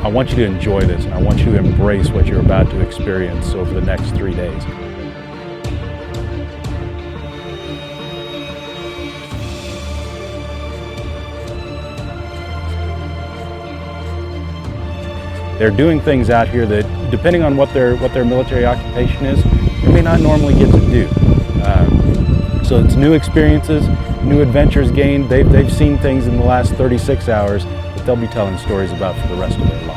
I want you to enjoy this, and I want you to embrace what you're about to experience over the next 3 days. They're doing things out here that, depending on what their military occupation is, they may not normally get to do. So it's new experiences, new adventures gained. They've seen things in the last 36 hours that they'll be telling stories about for the rest of their lives.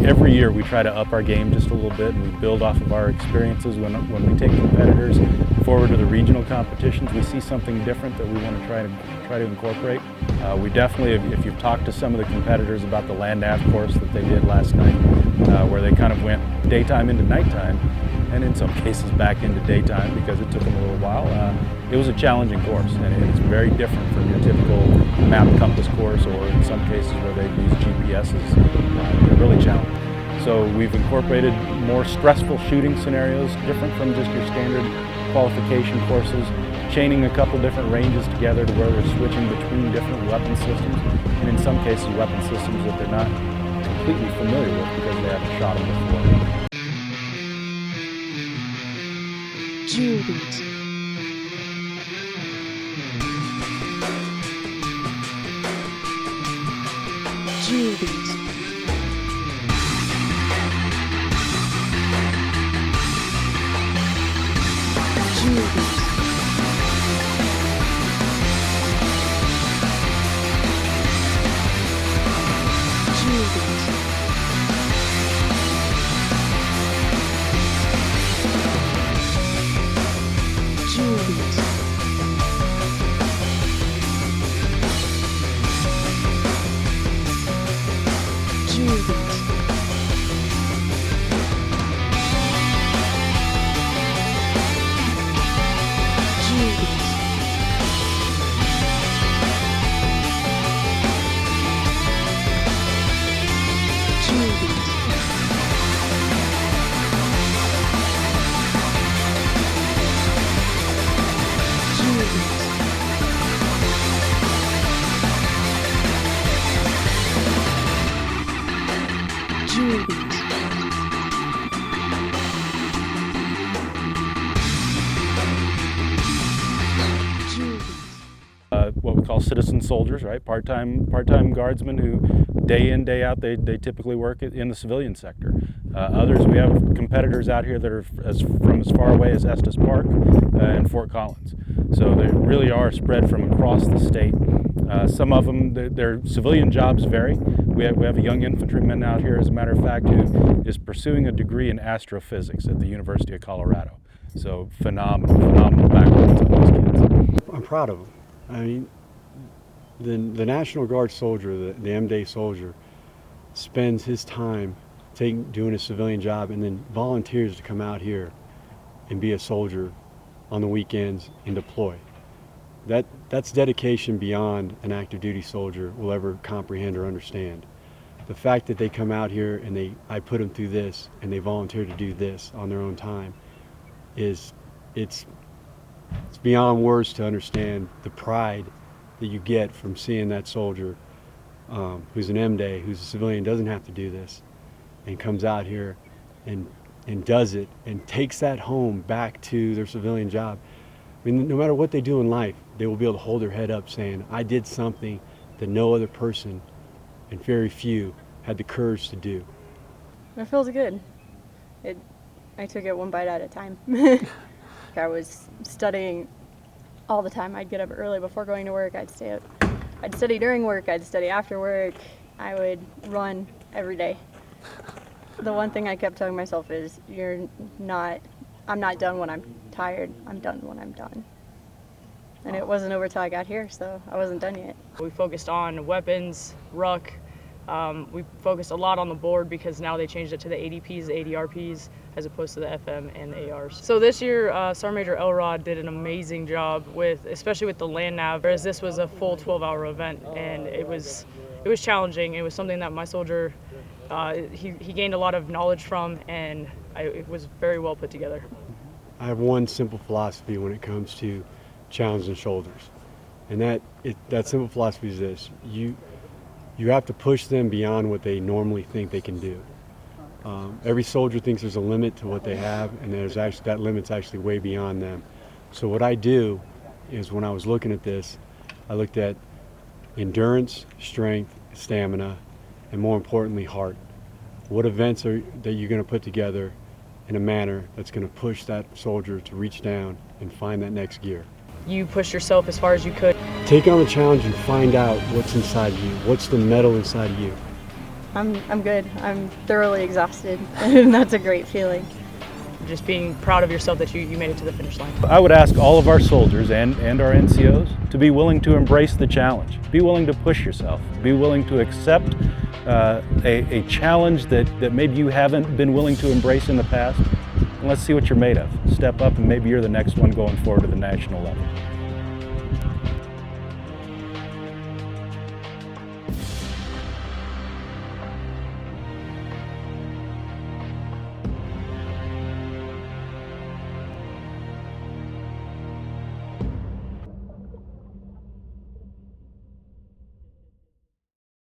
Every year we try to up our game just a little bit, and we build off of our experiences. When we take competitors forward to the regional competitions, we see something different that we want to try to incorporate. We definitely, if you've talked to some of the competitors about the land nav course that they did last night, where they kind of went daytime into nighttime, and in some cases back into daytime because it took them a little while. It was a challenging course, and it's very different from your typical map compass course, or in some cases where they've used GPSs. They're really challenging. So we've incorporated more stressful shooting scenarios, different from just your standard qualification courses, chaining a couple different ranges together to where they're switching between different weapon systems, and in some cases weapon systems that they're not completely familiar with because they haven't shot them before. Juliet. Juliet. what we call citizen soldiers, right? Part-time guardsmen who day in, day out, they typically work in the civilian sector. Others, we have competitors out here that are from as far away as Estes Park and Fort Collins. So they really are spread from across the state. Some of them, their civilian jobs vary. We have a young infantryman out here, as a matter of fact, who is pursuing a degree in astrophysics at the University of Colorado. So phenomenal backgrounds on these kids. I'm proud of them. I mean, the National Guard soldier, the M-Day soldier, spends his time doing a civilian job and then volunteers to come out here and be a soldier on the weekends and deploy. That's dedication beyond an active duty soldier will ever comprehend or understand. The fact that they come out here and I put them through this and they volunteer to do this on their own time it's beyond words to understand the pride that you get from seeing that soldier who's an M-Day, who's a civilian, doesn't have to do this, and comes out here and does it and takes that home back to their civilian job. I mean, no matter what they do in life, they will be able to hold their head up saying, I did something that no other person, and very few, had the courage to do. It feels good. I took it one bite at a time. I was studying all the time. I'd get up early before going to work. I'd stay up. I'd study during work. I'd study after work. I would run every day. The one thing I kept telling myself is, I'm not done when I'm tired. I'm done when I'm done. And it wasn't over till I got here, so I wasn't done yet. We focused on weapons, ruck. We focused a lot on the board because now they changed it to the ADPs, the ADRPs, as opposed to the FM and the ARs. So this year, Sergeant Major Elrod did an amazing job especially with the land nav, whereas this was a full 12-hour event, and it was challenging. It was something that my soldier, he gained a lot of knowledge from, and it was very well put together. I have one simple philosophy when it comes to challenging shoulders, and that simple philosophy is this: you have to push them beyond what they normally think they can do. Every soldier thinks there's a limit to what they have, and that limit's actually way beyond them. So what I do is, when I was looking at this, I looked at endurance, strength, stamina, and more importantly, heart. What events that you're going to put together in a manner that's going to push that soldier to reach down and find that next gear. You pushed yourself as far as you could. Take on the challenge and find out what's inside you. What's the metal inside you? I'm good. I'm thoroughly exhausted, and that's a great feeling. Just being proud of yourself that you made it to the finish line. I would ask all of our soldiers and our NCOs to be willing to embrace the challenge. Be willing to push yourself. Be willing to accept a challenge that maybe you haven't been willing to embrace in the past. And let's see what you're made of. Step up, and maybe you're the next one going forward to the national level.